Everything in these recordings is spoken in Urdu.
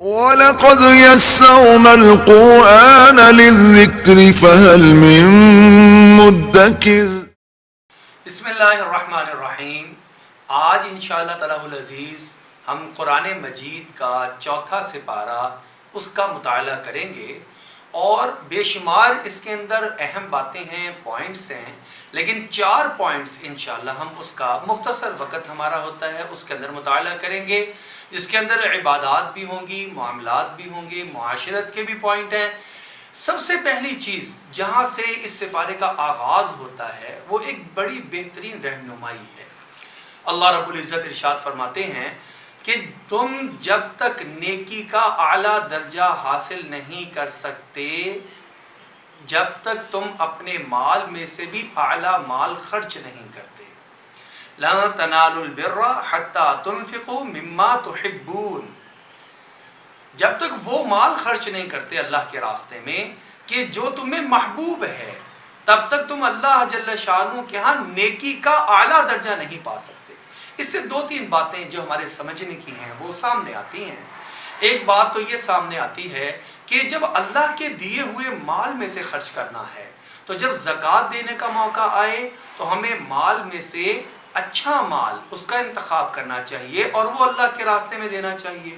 وَلَقَدْ يَسَّرْنَا الْقُرْآنَ لِلذِّكْرِ فَهَلْ مِن مُّدَّكِرٍ۔ بسم اللہ الرحمن الرحیم۔ آج انشاءاللہ تعالی العزیز ہم قرآن مجید کا چوتھا سپارہ اس کا مطالعہ کریں گے، اور بے شمار اس کے اندر اہم باتیں ہیں، پوائنٹس ہیں، لیکن 4 پوائنٹس انشاءاللہ ہم اس کا مختصر وقت ہمارا ہوتا ہے اس کے اندر مطالعہ کریں گے، جس کے اندر عبادات بھی ہوں گی، معاملات بھی ہوں گے، معاشرت کے بھی پوائنٹ ہیں۔ سب سے پہلی چیز جہاں سے اس سپارے کا آغاز ہوتا ہے وہ ایک بڑی بہترین رہنمائی ہے۔ اللہ رب العزت ارشاد فرماتے ہیں کہ تم جب تک نیکی کا اعلیٰ درجہ حاصل نہیں کر سکتے، جب تک تم اپنے مال میں سے بھی اعلیٰ مال خرچ نہیں کرتے، لَن تَنَالُوا الْبِرَّ حَتَّى تُنْفِقُوا مِمَّا تُحِبُّونَ، جب تک وہ مال خرچ نہیں کرتے اللہ کے راستے میں کہ جو تمہیں محبوب ہے، تب تک تم اللہ جل شانہ کے ہاں نیکی کا اعلیٰ درجہ نہیں پا سکتے۔ اس سے 2-3 باتیں جو ہمارے سمجھنے کی ہیں وہ سامنے آتی ہیں۔ ایک بات تو یہ سامنے آتی ہے کہ جب اللہ کے دیے ہوئے مال میں سے خرچ کرنا ہے، تو جب زکوٰۃ دینے کا موقع آئے تو ہمیں مال میں سے اچھا مال اس کا انتخاب کرنا چاہیے اور وہ اللہ کے راستے میں دینا چاہیے۔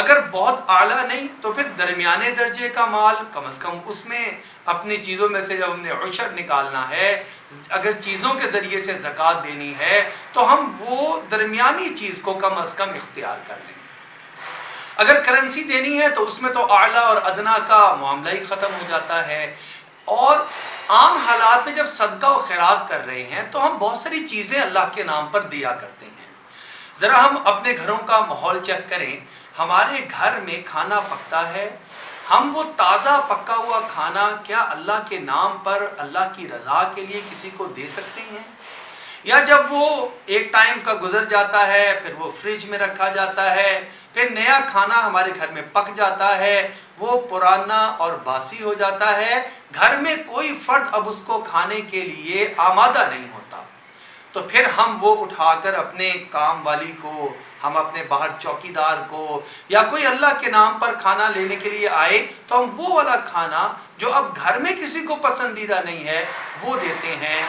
اگر بہت اعلیٰ نہیں تو پھر درمیانے درجے کا مال، کم از کم اس میں اپنی چیزوں میں سے جب ہم نے عشر نکالنا ہے، اگر چیزوں کے ذریعے سے زکوٰۃ دینی ہے تو ہم وہ درمیانی چیز کو کم از کم اختیار کر لیں۔ اگر کرنسی دینی ہے تو اس میں تو اعلیٰ اور ادنا کا معاملہ ہی ختم ہو جاتا ہے۔ اور عام حالات میں جب صدقہ و خیرات کر رہے ہیں تو ہم بہت ساری چیزیں اللہ کے نام پر دیا کرتے ہیں۔ ذرا ہم اپنے گھروں کا ماحول چیک کریں، ہمارے گھر میں کھانا پکتا ہے، ہم وہ تازہ پکا ہوا کھانا کیا اللہ کے نام پر اللہ کی رضا کے لیے کسی کو دے سکتے ہیں؟ یا جب وہ ایک ٹائم کا گزر جاتا ہے پھر وہ فریج میں رکھا جاتا ہے، پھر نیا کھانا ہمارے گھر میں پک جاتا ہے، وہ پرانا اور باسی ہو جاتا ہے، گھر میں کوئی فرد اب اس کو کھانے کے لیے آمادہ نہیں ہوتا، تو پھر ہم وہ اٹھا کر اپنے کام والی کو، ہم اپنے باہر چوکیدار کو، یا کوئی اللہ کے نام پر کھانا لینے کے لیے آئے تو ہم وہ والا کھانا جو اب گھر میں کسی کو پسندیدہ نہیں ہے وہ دیتے ہیں۔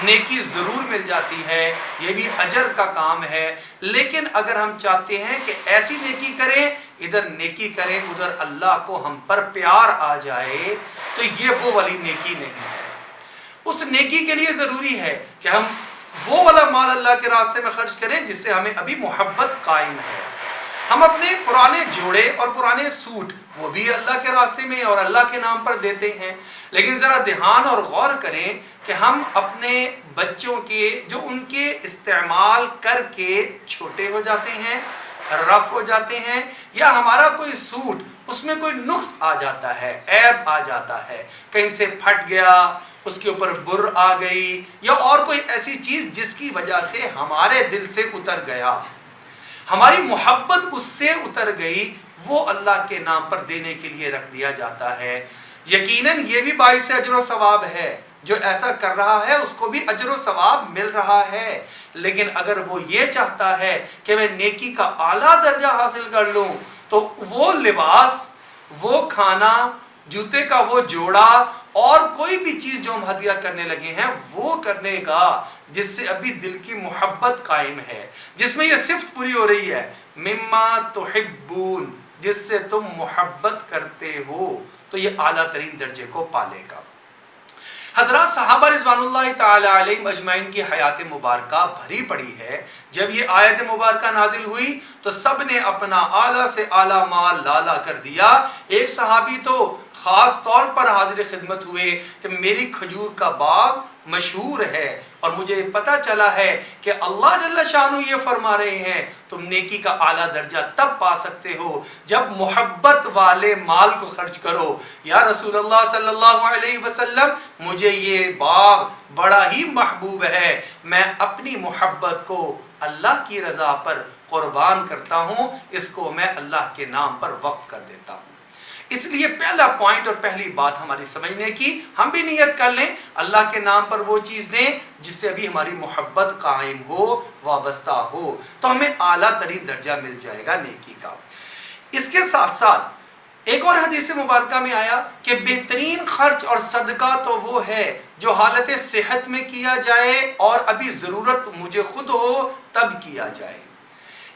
نیکی ضرور مل جاتی ہے، یہ بھی اجر کا کام ہے، لیکن اگر ہم چاہتے ہیں کہ ایسی نیکی کریں، ادھر نیکی کریں ادھر اللہ کو ہم پر پیار آ جائے، تو یہ وہ والی نیکی نہیں ہے۔ اس نیکی کے لیے ضروری ہے کہ ہم وہ والا مال اللہ کے راستے میں خرچ کریں جس سے ہمیں ابھی محبت قائم ہے۔ ہم اپنے پرانے جوڑے اور پرانے سوٹ وہ بھی اللہ کے راستے میں اور اللہ کے نام پر دیتے ہیں، لیکن ذرا دھیان اور غور کریں کہ ہم اپنے بچوں کے جو ان کے استعمال کر کے چھوٹے ہو جاتے ہیں، رف ہو جاتے ہیں، یا ہمارا کوئی سوٹ اس میں کوئی نقص آ جاتا ہے، عیب آ جاتا ہے، کہیں سے پھٹ گیا، اس کے اوپر بر آ گئی، یا اور کوئی ایسی چیز جس کی وجہ سے ہمارے دل سے اتر گیا، ہماری محبت اس سے اتر گئی، وہ اللہ کے نام پر دینے کے لیے رکھ دیا جاتا ہے۔ یقیناً یہ بھی باعث اجر و ثواب ہے، جو ایسا کر رہا ہے اس کو بھی اجر و ثواب مل رہا ہے، لیکن اگر وہ یہ چاہتا ہے کہ میں نیکی کا اعلیٰ درجہ حاصل کر لوں تو وہ لباس، وہ کھانا، جوتے کا وہ جوڑا اور کوئی بھی چیز جو ہم ہدیہ کرنے لگے ہیں وہ کرنے گا جس سے ابھی دل کی محبت قائم ہے، جس میں یہ صفت پوری ہو رہی ہے، مما تحبون، جس سے تم محبت کرتے ہو، تو یہ اعلیٰ ترین درجے کو پالے گا۔ حضرات صحابہ رضوان اللہ تعالی علیہم اجمعین کی حیات مبارکہ بھری پڑی ہے۔ جب یہ آیت مبارکہ نازل ہوئی تو سب نے اپنا اعلیٰ سے اعلیٰ مال لالا کر دیا۔ ایک صحابی تو خاص طور پر حاضر خدمت ہوئے کہ میری کھجور کا باغ مشہور ہے اور مجھے پتہ چلا ہے کہ اللہ جل شانہ یہ فرما رہے ہیں تم نیکی کا اعلیٰ درجہ تب پا سکتے ہو جب محبت والے مال کو خرچ کرو۔ یا رسول اللہ صلی اللہ علیہ وسلم، مجھے یہ باغ بڑا ہی محبوب ہے، میں اپنی محبت کو اللہ کی رضا پر قربان کرتا ہوں، اس کو میں اللہ کے نام پر وقف کر دیتا ہوں۔ اس لیے پہلا پوائنٹ اور پہلی بات ہماری سمجھنے کی، ہم بھی نیت کر لیں اللہ کے نام پر وہ چیز دیں جس سے ابھی ہماری محبت قائم ہو، وابستہ ہو، تو ہمیں اعلیٰ ترین درجہ مل جائے گا نیکی کا۔ اس کے ساتھ ساتھ ایک اور حدیث مبارکہ میں آیا کہ بہترین خرچ اور صدقہ تو وہ ہے جو حالت صحت میں کیا جائے اور ابھی ضرورت مجھے خود ہو تب کیا جائے۔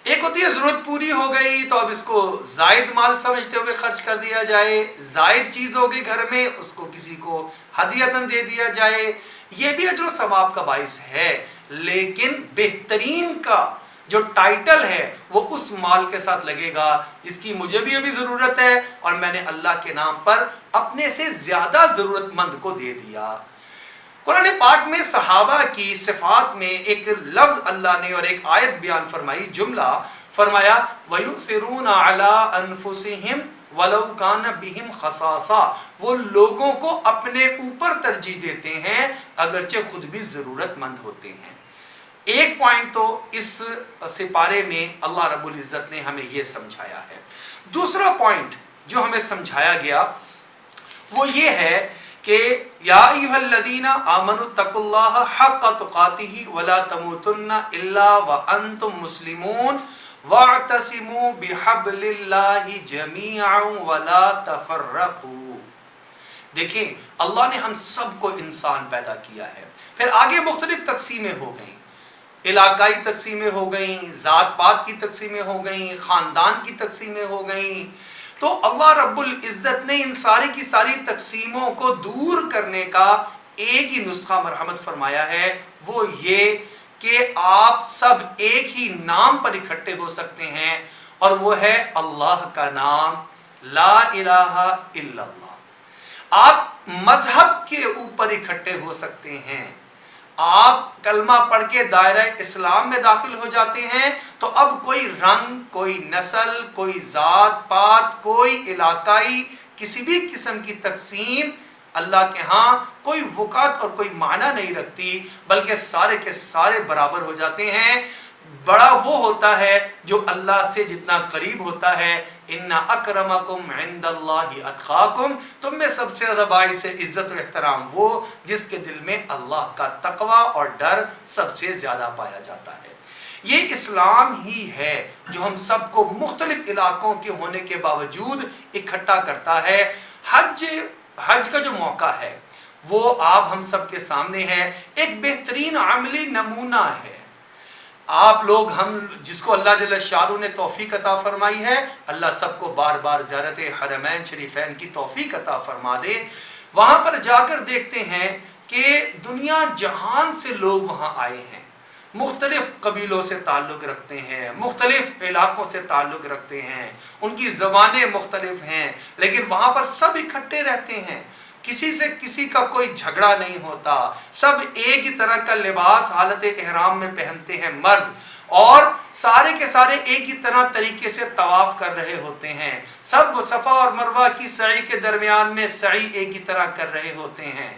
ایک ہوتی ہے ضرورت پوری ہو گئی تو اب اس کو زائد مال سمجھتے ہوئے خرچ کر دیا جائے، زائد چیز ہو گئی گھر میں اس کو کسی کو ہدیتاً دے دیا جائے، یہ بھی اجر و ثواب کا باعث ہے، لیکن بہترین کا جو ٹائٹل ہے وہ اس مال کے ساتھ لگے گا جس کی مجھے بھی ابھی ضرورت ہے اور میں نے اللہ کے نام پر اپنے سے زیادہ ضرورت مند کو دے دیا۔ قرآن پاک میں صحابہ کی صفات میں ایک لفظ اللہ نے اور ایک آیت بیان فرمائی، جملہ فرمایا وَيُؤْثِرُونَ عَلَىٰ أَنفُسِهِمْ وَلَوْ كَانَ بِهِمْ خَصَاصَةٌ، وہ لوگوں کو اپنے اوپر ترجیح دیتے ہیں اگرچہ خود بھی ضرورت مند ہوتے ہیں۔ ایک پوائنٹ تو اس سپارے میں اللہ رب العزت نے ہمیں یہ سمجھایا ہے۔ دوسرا پوائنٹ جو ہمیں سمجھایا گیا وہ یہ ہے کہ یا ایھا الذین آمنوا اتقوا اللہ حق تقاتہ ولا تموتن الا وانتم مسلمون واعتصموا بحبل اللہ جمیعا ولا تفرقوا۔ دیکھیں اللہ نے ہم سب کو انسان پیدا کیا ہے، پھر آگے مختلف تقسیمیں ہو گئیں، علاقائی تقسیمیں ہو گئیں، ذات پات کی تقسیمیں ہو گئیں، خاندان کی تقسیمیں ہو گئیں، تو اللہ رب العزت نے ان ساری کی ساری تقسیموں کو دور کرنے کا ایک ہی نسخہ مرحمت فرمایا ہے، وہ یہ کہ آپ سب ایک ہی نام پر اکٹھے ہو سکتے ہیں اور وہ ہے اللہ کا نام، لا الہ الا اللہ۔ آپ مذہب کے اوپر اکٹھے ہو سکتے ہیں، آپ کلمہ پڑھ کے دائرہ اسلام میں داخل ہو جاتے ہیں تو اب کوئی رنگ، کوئی نسل، کوئی ذات پات، کوئی علاقائی کسی بھی قسم کی تقسیم اللہ کے ہاں کوئی وقعت اور کوئی معنی نہیں رکھتی، بلکہ سارے کے سارے برابر ہو جاتے ہیں۔ بڑا وہ ہوتا ہے جو اللہ سے جتنا قریب ہوتا ہے، ان اکرمکم عند اللہ اتقاکم، تم میں سب سے زیادہ باعث عزت و احترام وہ جس کے دل میں اللہ کا تقوی اور ڈر سب سے زیادہ پایا جاتا ہے۔ یہ اسلام ہی ہے جو ہم سب کو مختلف علاقوں کے ہونے کے باوجود اکٹھا کرتا ہے۔ حج کا جو موقع ہے وہ آپ ہم سب کے سامنے ہے، ایک بہترین عملی نمونہ ہے۔ آپ لوگ ہم جس کو اللہ جل شانہ نے توفیق عطا فرمائی ہے، اللہ سب کو بار بار زیارت حرمین شریفین کی توفیق عطا فرما دے۔ وہاں پر جا کر دیکھتے ہیں کہ دنیا جہان سے لوگ وہاں آئے ہیں، مختلف قبیلوں سے تعلق رکھتے ہیں، مختلف علاقوں سے تعلق رکھتے ہیں، ان کی زبانیں مختلف ہیں، لیکن وہاں پر سب اکٹھے رہتے ہیں، کسی سے کسی کا کوئی جھگڑا نہیں ہوتا، سب ایک ہی طرح کا لباس حالت احرام میں پہنتے ہیں مرد، اور سارے کے سارے ایک ہی طرح طریقے سے طواف کر رہے ہوتے ہیں، سب صفا اور مروہ کی سعی کے درمیان میں سعی ایک ہی طرح کر رہے ہوتے ہیں،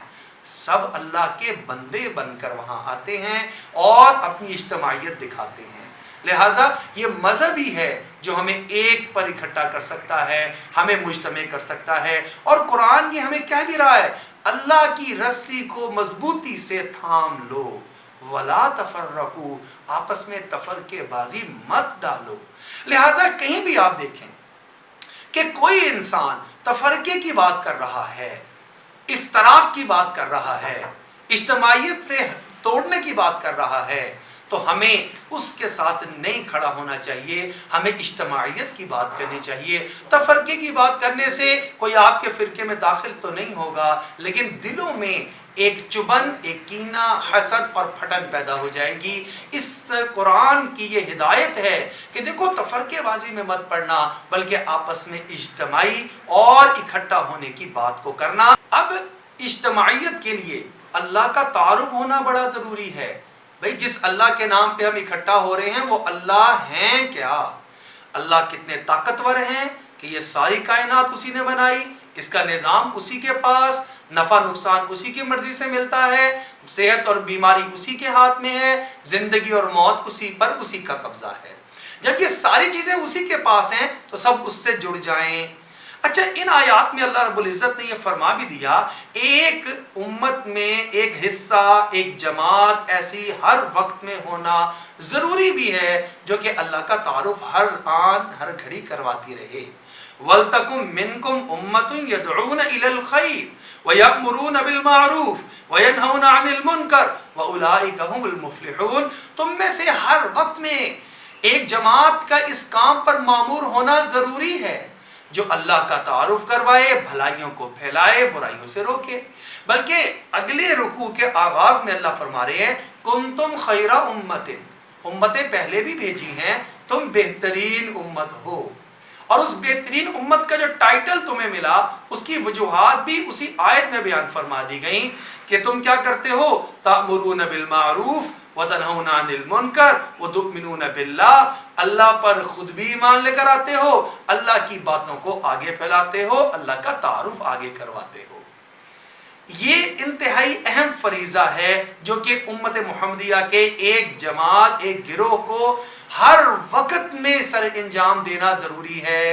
سب اللہ کے بندے بن کر وہاں آتے ہیں اور اپنی اجتماعیت دکھاتے ہیں۔ لہٰذا یہ مذہب ہی ہے جو ہمیں ایک پر اکٹھا کر سکتا ہے، ہمیں مجتمع کر سکتا ہے، اور قرآن کی ہمیں کہہ بھی رہا ہے اللہ کی رسی کو مضبوطی سے تھام لو، ولا تفرقوا، آپس میں تفرقے بازی مت ڈالو۔ لہٰذا کہیں بھی آپ دیکھیں کہ کوئی انسان تفرقے کی بات کر رہا ہے، افتراق کی بات کر رہا ہے، اجتماعیت سے توڑنے کی بات کر رہا ہے، تو ہمیں اس کے ساتھ نہیں کھڑا ہونا چاہیے، ہمیں اجتماعیت کی بات کرنی چاہیے۔ تفرقے کی بات کرنے سے کوئی آپ کے فرقے میں داخل تو نہیں ہوگا، لیکن دلوں میں ایک چبھن، ایک کینہ، حسد اور پھٹن پیدا ہو جائے گی۔ اس قرآن کی یہ ہدایت ہے کہ دیکھو تفرقے بازی میں مت پڑنا، بلکہ آپس میں اجتماعی اور اکٹھا ہونے کی بات کو کرنا۔ اب اجتماعیت کے لیے اللہ کا تعارف ہونا بڑا ضروری ہے۔ بھئی جس اللہ کے نام پہ ہم اکٹھا ہو رہے ہیں وہ اللہ ہیں کیا؟ اللہ کتنے طاقتور ہیں کہ یہ ساری کائنات اسی نے بنائی، اس کا نظام اسی کے پاس، نفع نقصان اسی کی مرضی سے ملتا ہے، صحت اور بیماری اسی کے ہاتھ میں ہے، زندگی اور موت اسی پر اسی کا قبضہ ہے۔ جب یہ ساری چیزیں اسی کے پاس ہیں تو سب اس سے جڑ جائیں۔ اچھا، ان آیات میں اللہ رب العزت نے یہ فرما بھی دیا ایک امت میں ایک حصہ، ایک جماعت ایسی ہر وقت میں ہونا ضروری بھی ہے جو کہ اللہ کا تعارف ہر آن ہر گھڑی کرواتی رہے۔ وَلْتَكُمْ مِنْكُمْ أُمَّةٌ يَدْعُونَ إِلَى الْخَيْرِ وَيَأْمُرُونَ بِالْمَعْرُوفِ وَيَنْهَوْنَ عَنِ الْمُنْكَرِ وَأُولَٰئِكَ هُمُ الْمُفْلِحُونَ۔ تم میں سے ہر وقت میں ایک جماعت کا اس کام پر مامور ہونا ضروری ہے جو اللہ کا تعارف کروائے، بھلائیوں کو پھیلائے، برائیوں سے روکے۔ بلکہ اگلے رکوع کے آغاز میں اللہ فرما رہے ہیں کنتم خیر امت، امتیں پہلے بھی بھیجی ہیں، تم بہترین امت ہو۔ اور اس بہترین امت کا جو ٹائٹل تمہیں ملا اس کی وجوہات بھی اسی آیت میں بیان فرما دی گئیں کہ تم کیا کرتے ہو، تأمرون بالمعروف وتنہون عن المنکر وتؤمنون باللہ، اللہ پر خود بھی ایمان لے کر آتے ہو، اللہ کی باتوں کو آگے پھیلاتے ہو، اللہ کا تعارف آگے کرواتے ہو۔ یہ انتہائی اہم فریضہ ہے جو کہ امت محمدیہ کے ایک جماعت، ایک گروہ کو ہر وقت میں سر انجام دینا ضروری ہے۔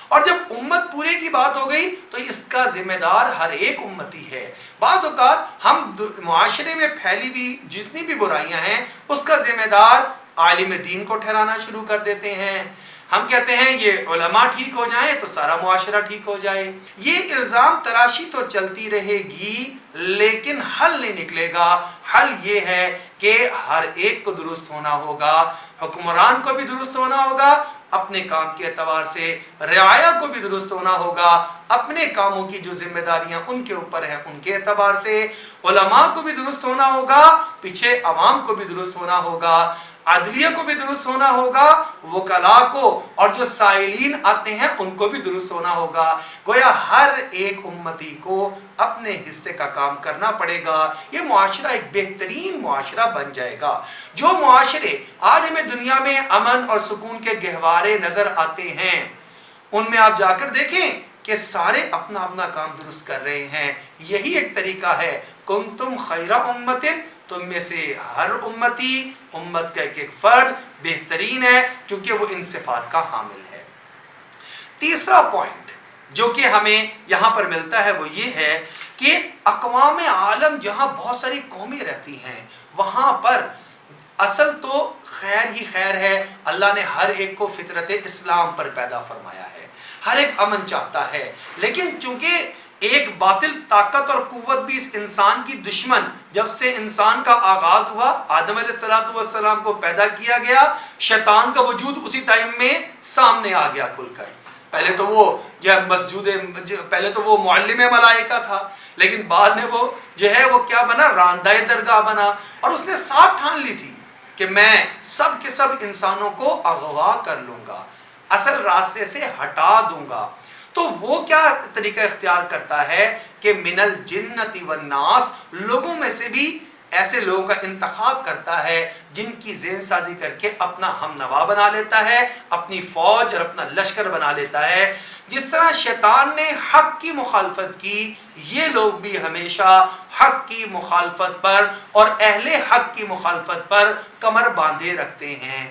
اور جب امت پورے کی بات ہو گئی تو اس کا ذمہ دار ہر ایک امتی ہے۔ بعض اوقات ہم معاشرے میں پھیلی ہوئی جتنی بھی برائیاں ہیں اس کا ذمہ دار عالم دین کو ٹھہرانا شروع کر دیتے ہیں۔ ہم کہتے ہیں یہ علماء ٹھیک ہو جائیں تو سارا معاشرہ ٹھیک ہو جائے۔ یہ الزام تراشی تو چلتی رہے گی لیکن حل نہیں نکلے گا۔ حل یہ ہے کہ ہر ایک کو درست ہونا ہوگا، حکمران کو بھی درست ہونا ہوگا، اپنے کام کے اعتبار سے رعایا کو بھی درست ہونا ہوگا، اپنے کاموں کی جو ذمہ داریاں ان کے اوپر ہیں ان کے اعتبار سے، علماء کو بھی درست ہونا ہوگا، پیچھے عوام کو بھی درست ہونا ہوگا، عدلیہ کو بھی درست ہونا ہوگا، وکلاء کو اور جو سائلین آتے ہیں ان کو بھی درست ہونا ہوگا۔ گویا ہر ایک امتی کو اپنے حصے کا کام کرنا پڑے گا، یہ معاشرہ ایک بہترین معاشرہ بن جائے گا۔ جو معاشرے آج ہمیں دنیا میں امن اور سکون کے گہوارے نظر آتے ہیں ان میں آپ جا کر دیکھیں کہ سارے اپنا اپنا کام درست کر رہے ہیں۔ یہی ایک طریقہ ہے کنتم خیر امت، تم میں سے ہر امتی، امت کا ایک فرد بہترین ہے کیونکہ وہ ان صفات کا حامل ہے۔ تیسرا پوائنٹ جو کہ ہمیں یہاں پر ملتا ہے وہ یہ ہے کہ اقوام عالم جہاں بہت ساری قومیں رہتی ہیں وہاں پر اصل تو خیر ہی خیر ہے۔ اللہ نے ہر ایک کو فطرت اسلام پر پیدا فرمایا ہے، ہر ایک امن چاہتا ہے، لیکن چونکہ ایک باطل طاقت اور قوت بھی اس انسان کی دشمن، جب سے انسان کا آغاز ہوا آدم علیہ السلام کو پیدا کیا گیا، شیطان کا وجود اسی ٹائم میں سامنے آ گیا کھل کر۔ پہلے تو وہ معلم ملائکہ تھا، لیکن بعد میں وہ جو ہے وہ کیا بنا، راندہ درگاہ بنا، اور اس نے صاف ٹھان لی تھی کہ میں سب کے سب انسانوں کو اغوا کر لوں گا، اصل راستے سے ہٹا دوں گا۔ تو وہ کیا طریقہ اختیار کرتا ہے کہ من الجنۃ والناس، لوگوں میں سے بھی ایسے لوگوں کا انتخاب کرتا ہے جن کی ذہن سازی کر کے اپنا ہم نوا بنا لیتا ہے، اپنی فوج اور اپنا لشکر بنا لیتا ہے۔ جس طرح شیطان نے حق کی مخالفت کی، یہ لوگ بھی ہمیشہ حق کی مخالفت پر اور اہل حق کی مخالفت پر کمر باندھے رکھتے ہیں۔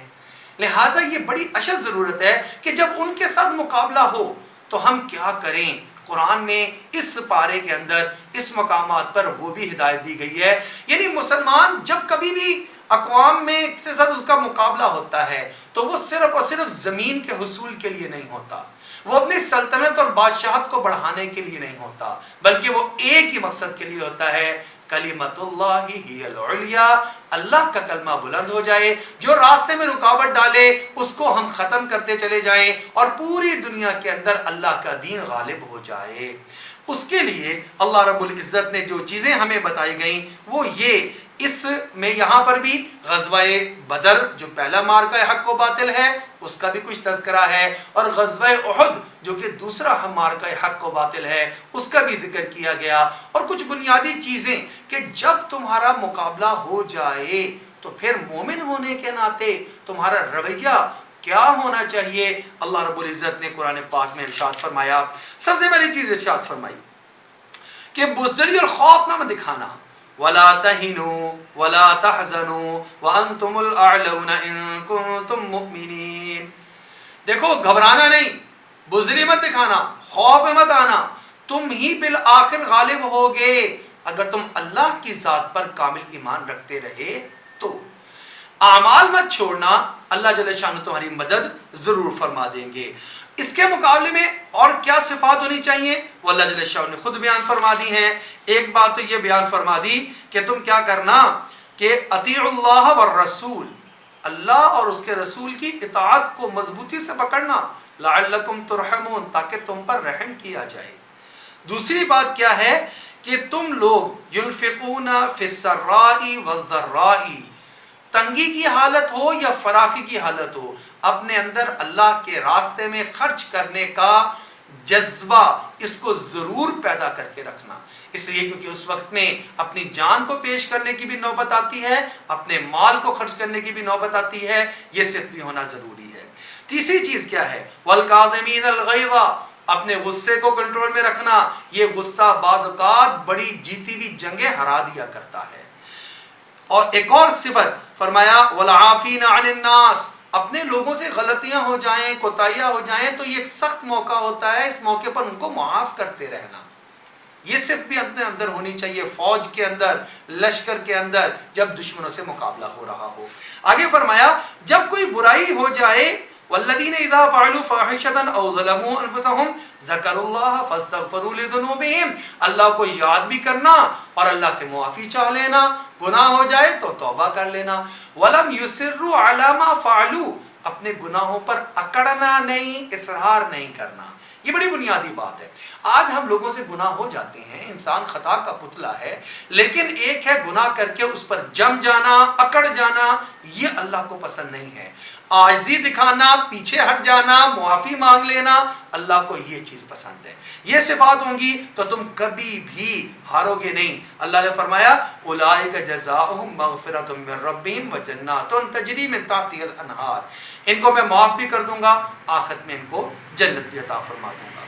لہٰذا یہ بڑی اشد ضرورت ہے کہ جب ان کے ساتھ مقابلہ ہو تو ہم کیا کریں۔ قرآن میں اس پارے کے اندر اس مقامات پر وہ بھی ہدایت دی گئی ہے، یعنی مسلمان جب کبھی بھی اقوام میں سے ساتھ اس کا مقابلہ ہوتا ہے تو وہ صرف اور صرف زمین کے حصول کے لیے نہیں ہوتا، وہ اپنی سلطنت اور بادشاہت کو بڑھانے کے لیے نہیں ہوتا، بلکہ وہ ایک ہی مقصد کے لیے ہوتا ہے، کلمۃ اللہ ہی العلیٰ، اللہ کا کلمہ بلند ہو جائے، جو راستے میں رکاوٹ ڈالے اس کو ہم ختم کرتے چلے جائیں اور پوری دنیا کے اندر اللہ کا دین غالب ہو جائے۔ اس کے لیے اللہ رب العزت نے جو چیزیں ہمیں بتائی گئیں وہ یہ، اس میں یہاں پر بھی غزوہ بدر جو پہلا مارکہ حق و باطل ہے اس کا بھی کچھ تذکرہ ہے، اور غزوہ احد جو کہ دوسرا مارکہ حق و باطل ہے اس کا بھی ذکر کیا گیا، اور کچھ بنیادی چیزیں کہ جب تمہارا مقابلہ ہو جائے تو پھر مومن ہونے کے ناطے تمہارا رویہ کیا ہونا چاہیے۔ اللہ رب العزت نے قرآن پاک میں ارشاد فرمایا، سب سے پہلی چیز ارشاد فرمائی کہ بزدلی اور خوف نہ دکھانا، وَلَا تَهِنُوا وَلَا تَحْزَنُوا وَأَنْتُمُ الْأَعْلَوْنَ إِن كُنتُم مُؤْمِنِينَ۔ دیکھو گھبرانا نہیں، بزری مت دکھانا، خوف میں مت آنا، تم ہی بالآخر غالب ہوگے اگر تم اللہ کی ذات پر کامل ایمان رکھتے رہے تو۔ اعمال مت چھوڑنا، اللہ جل شانہ تمہاری مدد ضرور فرما دیں گے۔ اس کے مقابلے میں اور کیا صفات ہونی چاہیے وہ اللہ جل شانہ نے خود بیان فرما دی ہیں۔ ایک بات تو یہ بیان فرما دی کہ تم کیا کرنا کہ اطیعوا اللہ والرسول، اللہ اور اس کے رسول کی اطاعت کو مضبوطی سے پکڑنا، لعلکم ترحمون، تاکہ تم پر رحم کیا جائے۔ دوسری بات کیا ہے کہ تم لوگ ینفقون فی السراء والضراء، تنگی کی حالت ہو یا فراخی کی حالت ہو، اپنے اندر اللہ کے راستے میں خرچ کرنے کا جذبہ اس کو ضرور پیدا کر کے رکھنا، اس لیے کیونکہ اس وقت میں اپنی جان کو پیش کرنے کی بھی نوبت آتی ہے، اپنے مال کو خرچ کرنے کی بھی نوبت آتی ہے، یہ صرف بھی ہونا ضروری ہے۔ تیسری چیز کیا ہے؟ والکاظمین الغیظ، اپنے غصے کو کنٹرول میں رکھنا، یہ غصہ بعض اوقات بڑی جیتی ہوئی جنگیں ہرا دیا کرتا ہے۔ اور ایک اور صفت فرمایا والعافین عن الناس، اپنے لوگوں سے غلطیاں ہو جائیں، کوتاہیاں ہو جائیں تو یہ ایک سخت موقع ہوتا ہے، اس موقع پر ان کو معاف کرتے رہنا، یہ صرف بھی اپنے اندر ہونی چاہیے، فوج کے اندر، لشکر کے اندر، جب دشمنوں سے مقابلہ ہو رہا ہو۔ آگے فرمایا جب کوئی برائی ہو جائے، والذین اذا فعلوا فاحشۃ او ظلموا انفسهم ذکروا اللہ فاستغفروا لذنوبہم، اللہ کو یاد بھی کرنا اور اللہ سے معافی چاہ لینا، گناہ ہو جائے تو توبہ کر لینا۔ ولم یصروا علی ما فعلوا، اپنے گناہوں پر اکڑنا نہیں، اصرار نہیں کرنا، یہ بڑی بنیادی بات ہے۔ آج ہم لوگوں سے گناہ ہو جاتے ہیں، انسان خطا کا پتلا ہے، لیکن ایک ہے گناہ کر کے اس پر جم جانا، اکڑ جانا، یہ اللہ کو پسند نہیں ہے۔ عاجزی دکھانا، پیچھے ہٹ جانا، معافی مانگ لینا، اللہ کو یہ چیز پسند ہے۔ یہ صفات ہوں گی تو تم کبھی بھی ہارو گے نہیں۔ اللہ نے فرمایا اولئک جزاؤہم مغفرۃ من ربہم وجنات تجری من تحتہا الانہار، ان کو میں معاف بھی کر دوں گا، آخرت میں ان کو جنت بھی عطا فرما دوں گا۔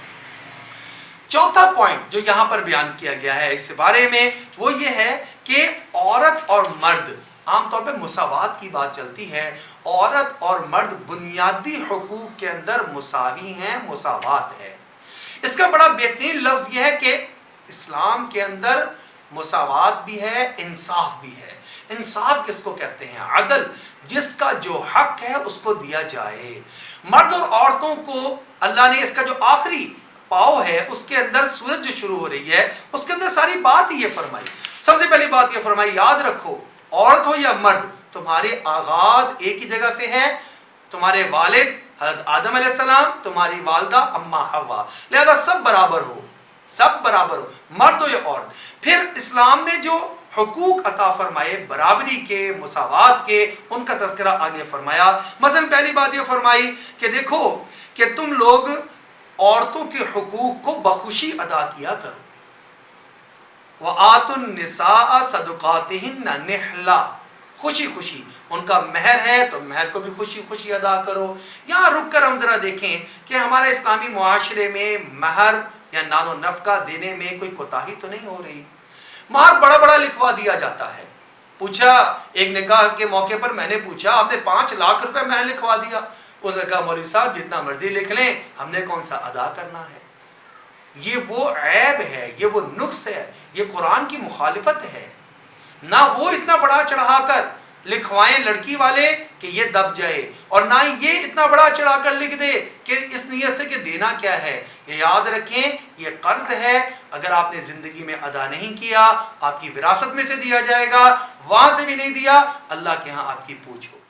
چوتھا پوائنٹ جو یہاں پر بیان کیا گیا ہے اس بارے میں وہ یہ ہے کہ عورت اور مرد، عام طور پہ مساوات کی بات چلتی ہے، عورت اور مرد بنیادی حقوق کے اندر مساوی ہیں، مساوات ہے۔ اس کا بڑا بہترین لفظ یہ ہے کہ اسلام کے اندر مساوات بھی ہے، انصاف بھی ہے۔ انصاف کس کو کہتے ہیں؟ عدل، جس کا جو حق ہے اس کو دیا جائے۔ مرد اور عورتوں کو اللہ نے اس کا جو آخری پاؤ ہے اس کے اندر سورج جو شروع ہو رہی ہے اس کے اندر ساری بات یہ فرمائی۔ سب سے پہلی بات یہ فرمائی، یاد رکھو عورت ہو یا مرد، تمہارے آغاز ایک ہی جگہ سے ہے، تمہارے والد حضرت آدم علیہ السلام، تمہاری والدہ اما حوا، لہذا سب برابر ہو، سب برابر ہو، مرد ہو یا عورت۔ پھر اسلام نے جو حقوق عطا فرمائے برابری کے، مساوات کے، ان کا تذکرہ آگے فرمایا۔ مثلا پہلی بات یہ فرمائی کہ دیکھو کہ تم لوگ عورتوں کے حقوق کو بخوشی ادا کیا کرو۔ وَآتُوا النِّسَاءَ صَدُقَاتِهِنَّ نِحْلَةً، خوشی خوشی، ان کا مہر ہے تو مہر کو بھی خوشی خوشی ادا کرو۔ یہاں رک کر ہم ذرا دیکھیں کہ ہمارے اسلامی معاشرے میں مہر یا نان و نفقہ دینے میں کوئی کوتاہی تو نہیں ہو رہی۔ مہر بڑا بڑا لکھوا دیا جاتا ہے۔ پوچھا ایک نکاح کے موقع پر، میں نے پوچھا آپ نے 5 لاکھ روپے مہر لکھوا دیا؟ اس نے کہا مولوی صاحب جتنا مرضی لکھ لیں، ہم نے کون سا ادا کرنا ہے۔ یہ وہ عیب ہے، یہ وہ نقص ہے، یہ قرآن کی مخالفت ہے۔ نہ وہ اتنا بڑا چڑھا کر لکھوائیں لڑکی والے کہ یہ دب جائے، اور نہ یہ اتنا بڑا چڑھا کر لکھ دے کہ اس نیت سے کہ دینا کیا ہے۔ یہ یاد رکھیں یہ قرض ہے، اگر آپ نے زندگی میں ادا نہیں کیا آپ کی وراثت میں سے دیا جائے گا، وہاں سے بھی نہیں دیا اللہ کے ہاں آپ کی پوچھ ہوگی۔